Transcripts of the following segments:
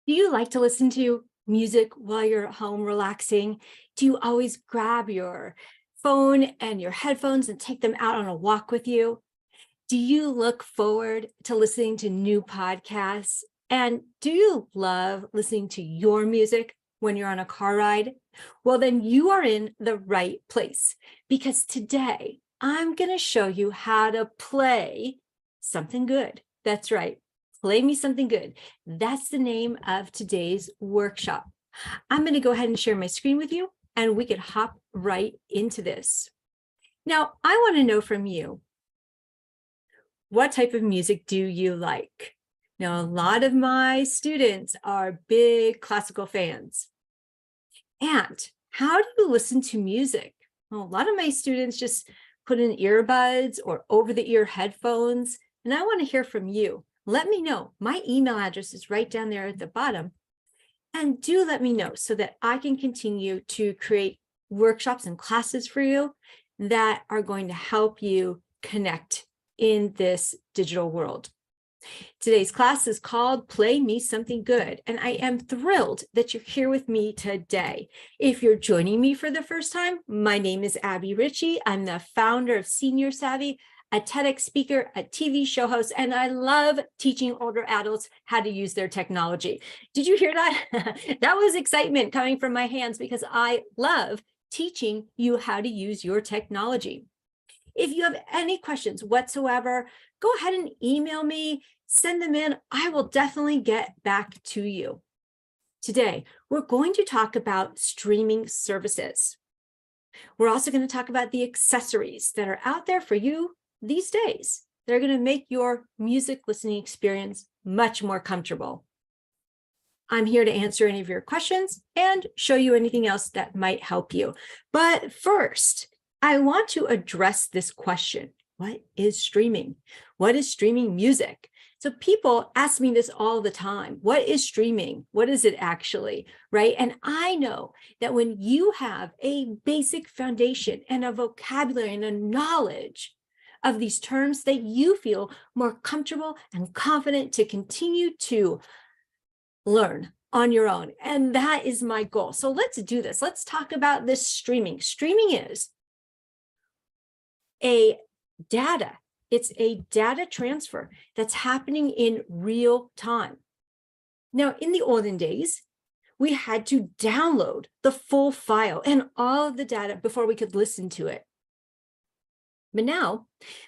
Do you like to listen to music while you're at home relaxing? Do you always grab your phone and your headphones and take them out on a walk with you? Do you look forward to listening to new podcasts? And do you love listening to your music when you're on a car ride? Well, then you are in the right place because today I'm going to show you how to play something good. That's right. Play me something good. That's the name of today's workshop. I'm going to go ahead and share my screen with you and we can hop right into this. Now, I want to know from you, what type of music do you like? Now, a lot of my students are big classical fans. And how do you listen to music? Well, a lot of my students just put in earbuds or over-the-ear headphones, and I want to hear from you. Let me know. My email address is right down there at the bottom. And do let me know so that I can continue to create workshops and classes for you that are going to help you connect in this digital world. Today's class is called Play Me Something Good, and I am thrilled that you're here with me today. If you're joining me for the first time, my name is Abby Ritchie. I'm the founder of Senior Savvy, a TEDx speaker, a TV show host, and I love teaching older adults how to use their technology. Did you hear that? That was excitement coming from my hands because I love teaching you how to use your technology. If you have any questions whatsoever, go ahead and email me, send them in. I will definitely get back to you. Today, we're going to talk about streaming services. We're also going to talk about the accessories that are out there for you these days. They're going to make your music listening experience much more comfortable. I'm here to answer any of your questions and show you anything else that might help you. But first, I want to address this question. What is streaming? What is streaming music? So people ask me this all the time. What is streaming? What is it actually, right? And I know that when you have a basic foundation and a vocabulary and a knowledge of these terms, that you feel more comfortable and confident to continue to learn on your own. And that is my goal. So let's do this. Let's talk about this streaming. Streaming is it's a data transfer that's happening in real time. Now, in the olden days, we had to download the full file and all of the data before we could listen to it. But now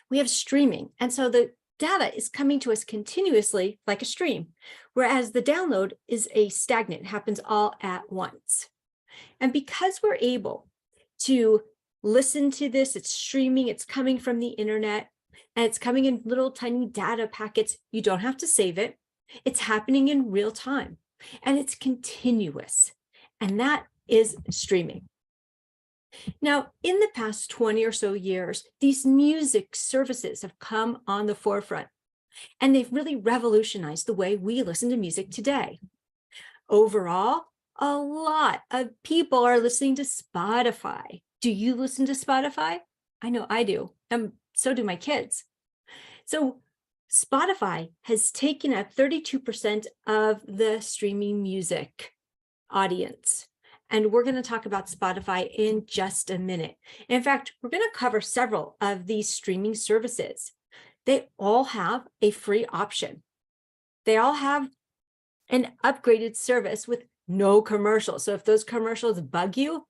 we have streaming. And so the data is coming to us continuously like a stream, whereas the download is a stagnant, it happens all at once. And because we're able to listen to this, it's streaming, it's coming from the internet, and it's coming in little tiny data packets. You don't have to save it. It's happening in real time, and it's continuous. And that is streaming. Now, in the past 20 or so years, these music services have come on the forefront, and they've really revolutionized the way we listen to music today. Overall, a lot of people are listening to Spotify. Do you listen to Spotify? I know I do, and so do my kids. So Spotify has taken up 32% of the streaming music audience. And we're going to talk about Spotify in just a minute. In fact, we're going to cover several of these streaming services. They all have a free option. They all have an upgraded service with no commercials. So if those commercials bug you,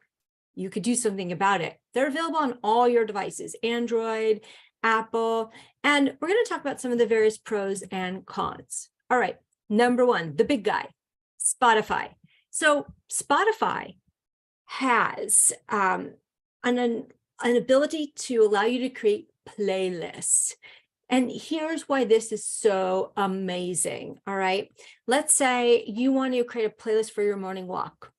you could do something about it. They're available on all your devices, Android, Apple, and we're going to talk about some of the various pros and cons. All right, number one, the big guy, Spotify. So Spotify has an ability to allow you to create playlists. And here's why this is so amazing, all right? Let's say you want to create a playlist for your morning walk.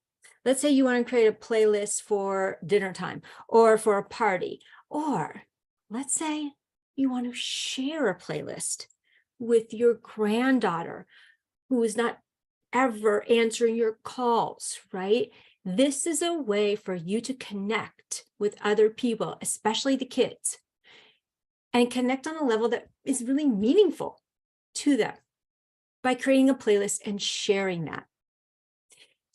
Let's say you want to create a playlist for dinner time or for a party, or let's say you want to share a playlist with your granddaughter who is not ever answering your calls, right? This is a way for you to connect with other people, especially the kids, and connect on a level that is really meaningful to them by creating a playlist and sharing that.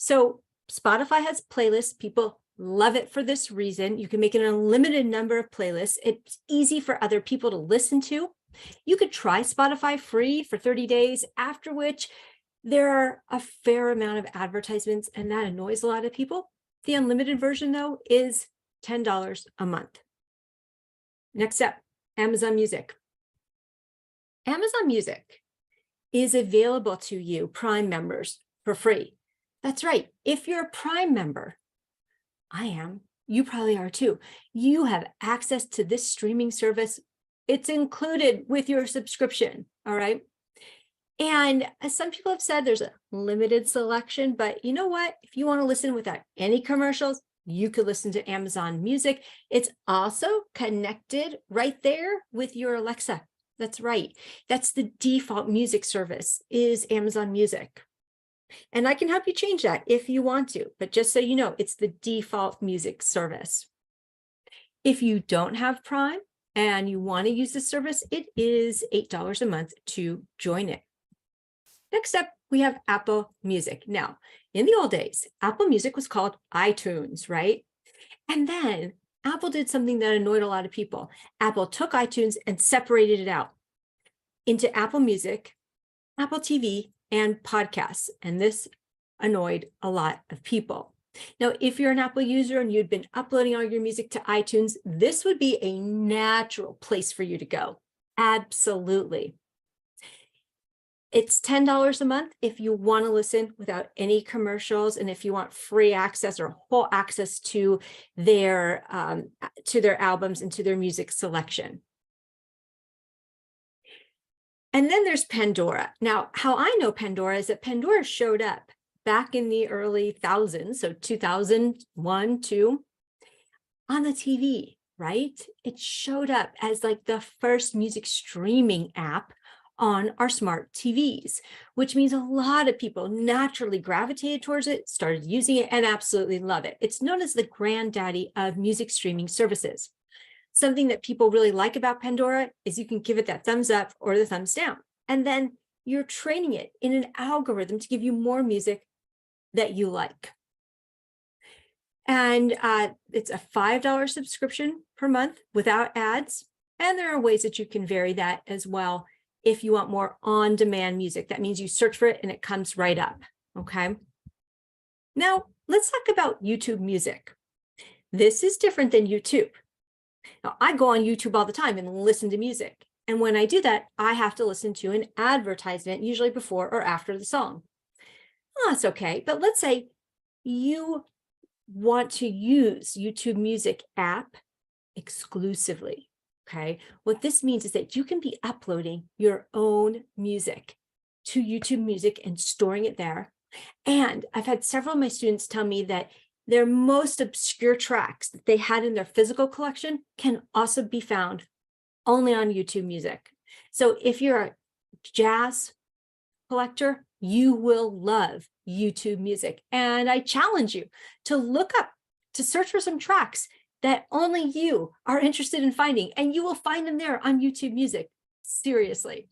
So Spotify has playlists. People love it for this reason. You can make an unlimited number of playlists. It's easy for other people to listen to. You could try Spotify free for 30 days, after which there are a fair amount of advertisements, and that annoys a lot of people. The unlimited version, though, is $10 a month. Next up, Amazon Music. Amazon Music is available to you, Prime members, for free. That's right. If you're a Prime member, I am, you probably are too, you have access to this streaming service. It's included with your subscription, all right? And as some people have said, there's a limited selection, but you know what? If you want to listen without any commercials, you could listen to Amazon Music. It's also connected right there with your Alexa. That's right. That's the default music service, is Amazon Music. And I can help you change that if you want to, but just so you know, it's the default music service. If you don't have Prime and you want to use the service, it is $8 a month to join it. Next up, we have Apple Music. Now, in the old days, Apple Music was called iTunes, right? And then Apple did something that annoyed a lot of people. Apple took iTunes and separated it out into Apple Music, Apple TV, and podcasts. And this annoyed a lot of people. Now, if you're an Apple user and you'd been uploading all your music to iTunes, this would be a natural place for you to go. Absolutely. It's $10 a month if you want to listen without any commercials, and if you want free access or full access to their albums and to their music selection. And then there's Pandora. Now, how I know Pandora is that Pandora showed up back in the early thousands, so 2001, 2, on the TV, right? It showed up as like the first music streaming app on our smart TVs, which means a lot of people naturally gravitated towards it, started using it, and absolutely love it. It's known as the granddaddy of music streaming services. Something that people really like about Pandora is you can give it that thumbs up or the thumbs down, and then you're training it in an algorithm to give you more music that you like. And it's a $5 subscription per month without ads, and there are ways that you can vary that as well. If you want more on-demand music, that means you search for it and it comes right up, okay? Now, let's talk about YouTube Music. This is different than YouTube. Now, I go on YouTube all the time and listen to music. And when I do that, I have to listen to an advertisement, usually before or after the song. Well, that's okay, but let's say you want to use YouTube Music app exclusively. Okay, what this means is that you can be uploading your own music to YouTube Music and storing it there. And I've had several of my students tell me that their most obscure tracks that they had in their physical collection can also be found only on YouTube Music. So if you're a jazz collector, you will love YouTube Music. And I challenge you to look up, to search for some tracks that only you are interested in finding, and you will find them there on YouTube Music. Seriously.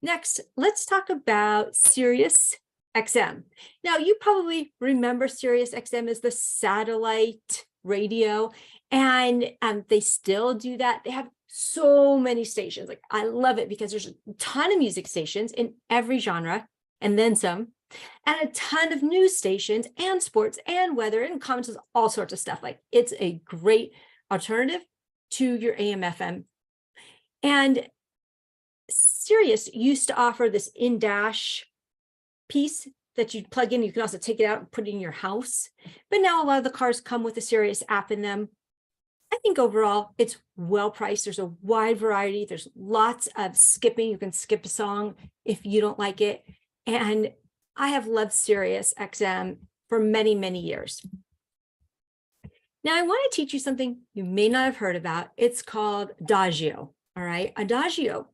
Next, let's talk about Sirius XM. Now, you probably remember Sirius XM as the satellite radio, and they still do that. They have so many stations. Like, I love it because there's a ton of music stations in every genre, and then some, and a ton of news stations and sports and weather and comments, all sorts of stuff. Like, it's a great alternative to your AM FM. And Sirius used to offer this in-dash piece that you'd plug in. You can also take it out and put it in your house. But now a lot of the cars come with a Sirius app in them. I think overall it's well priced. There's a wide variety. There's lots of skipping. You can skip a song if you don't like it. And I have loved Sirius XM for many, many years. Now, I want to teach you something you may not have heard about. It's called Adagio. All right. Adagio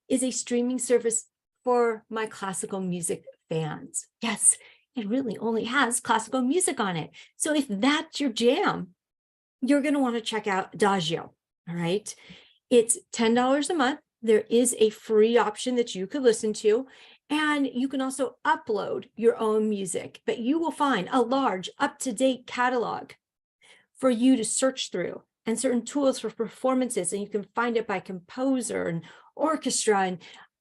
is a streaming service for my classical music fans. Yes, it really only has classical music on it. So if that's your jam, you're going to want to check out Adagio. All right. It's $10 a month. There is a free option that you could listen to. And you can also upload your own music, but you will find a large up-to-date catalog for you to search through and certain tools for performances. And you can find it by composer and orchestra and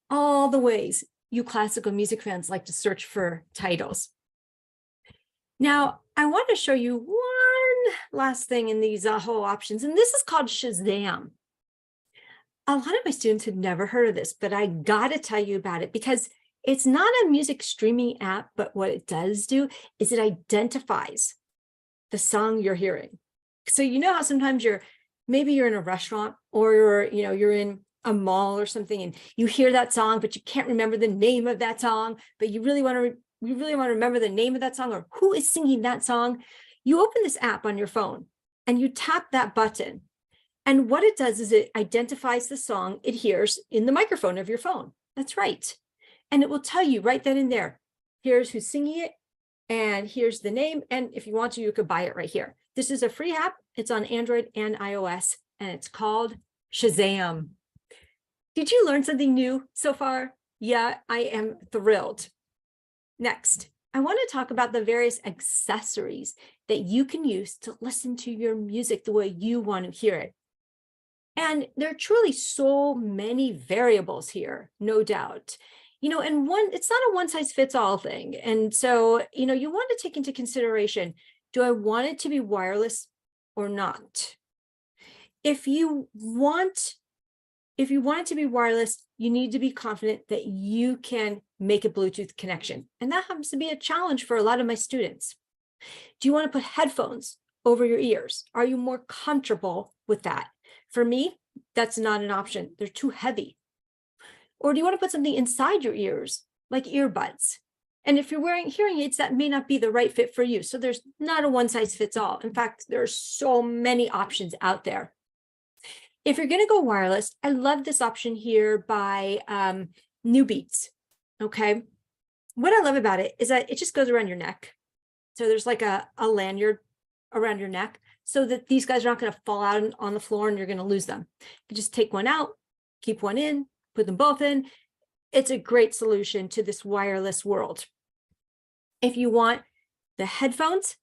all the ways you classical music fans like to search for titles. Now, I want to show you one last thing in these whole options, and this is called Shazam. A lot of my students had never heard of this, but I got to tell you about it because it's not a music streaming app, but what it does do is it identifies the song you're hearing. So you know how sometimes maybe you're in a restaurant or you're in a mall or something and you hear that song, but you can't remember the name of that song, but you really want to remember the name of that song or who is singing that song. You open this app on your phone and you tap that button. And what it does is it identifies the song it hears in the microphone of your phone. That's right. And it will tell you right then and there, here's who's singing it, and here's the name. And if you want to, you could buy it right here. This is a free app. It's on Android and iOS, and it's called Shazam. Did you learn something new so far? Yeah, I am thrilled. Next, I want to talk about the various accessories that you can use to listen to your music the way you want to hear it. And there are truly so many variables here, no doubt. And it's not a one size fits all thing. And so, you want to take into consideration, do I want it to be wireless or not? If you want it to be wireless, you need to be confident that you can make a Bluetooth connection. And that happens to be a challenge for a lot of my students. Do you want to put headphones over your ears? Are you more comfortable with that? For me, that's not an option. They're too heavy. Or do you want to put something inside your ears, like earbuds? And if you're wearing hearing aids, that may not be the right fit for you. So there's not a one size fits all. In fact, there are so many options out there. If you're going to go wireless, I love this option here by NewBeats. Okay. What I love about it is that it just goes around your neck. So there's like a lanyard around your neck so that these guys are not going to fall out on the floor and you're going to lose them. You just take one out, keep one in, put them both in. It's a great solution to this wireless world. If you want the headphones,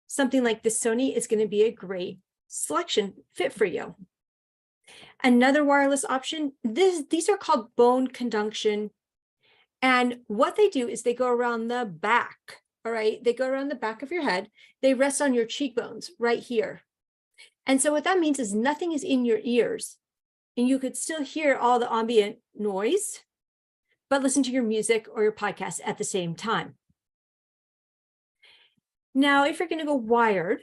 something like the Sony is going to be a great selection fit for you. Another wireless option, these are called bone conduction. And what they do is they go around the back. All right. They go around the back of your head. They rest on your cheekbones right here. And so what that means is nothing is in your ears and you could still hear all the ambient noise, but listen to your music or your podcast at the same time. Now, if you're going to go wired,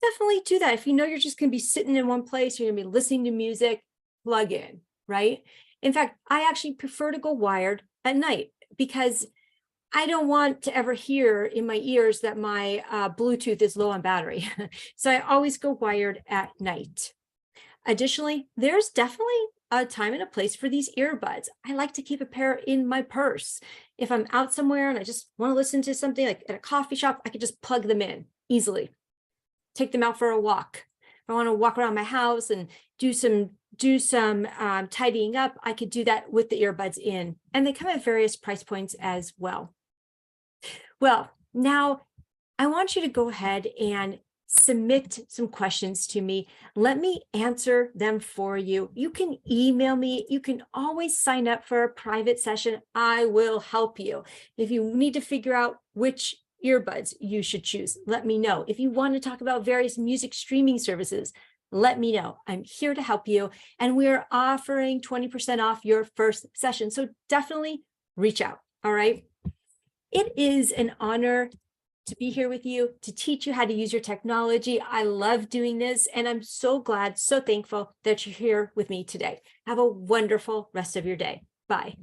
definitely do that. If you know you're just going to be sitting in one place, you're going to be listening to music, plug in, right? In fact, I actually prefer to go wired at night because I don't want to ever hear in my ears that my Bluetooth is low on battery. So I always go wired at night. Additionally, there's definitely a time and a place for these earbuds. I like to keep a pair in my purse. If I'm out somewhere and I just want to listen to something like at a coffee shop, I could just plug them in easily. Take them out for a walk. If I want to walk around my house and do some tidying up, I could do that with the earbuds in. And they come at various price points as well. Well, now I want you to go ahead and submit some questions to me. Let me answer them for you. You can email me. You can always sign up for a private session. I will help you. If you need to figure out which earbuds you should choose, let me know. If you want to talk about various music streaming services, let me know. I'm here to help you. And we're offering 20% off your first session. So definitely reach out. All right. It is an honor to be here with you, to teach you how to use your technology. I love doing this, and I'm so glad, so thankful that you're here with me today. Have a wonderful rest of your day. Bye.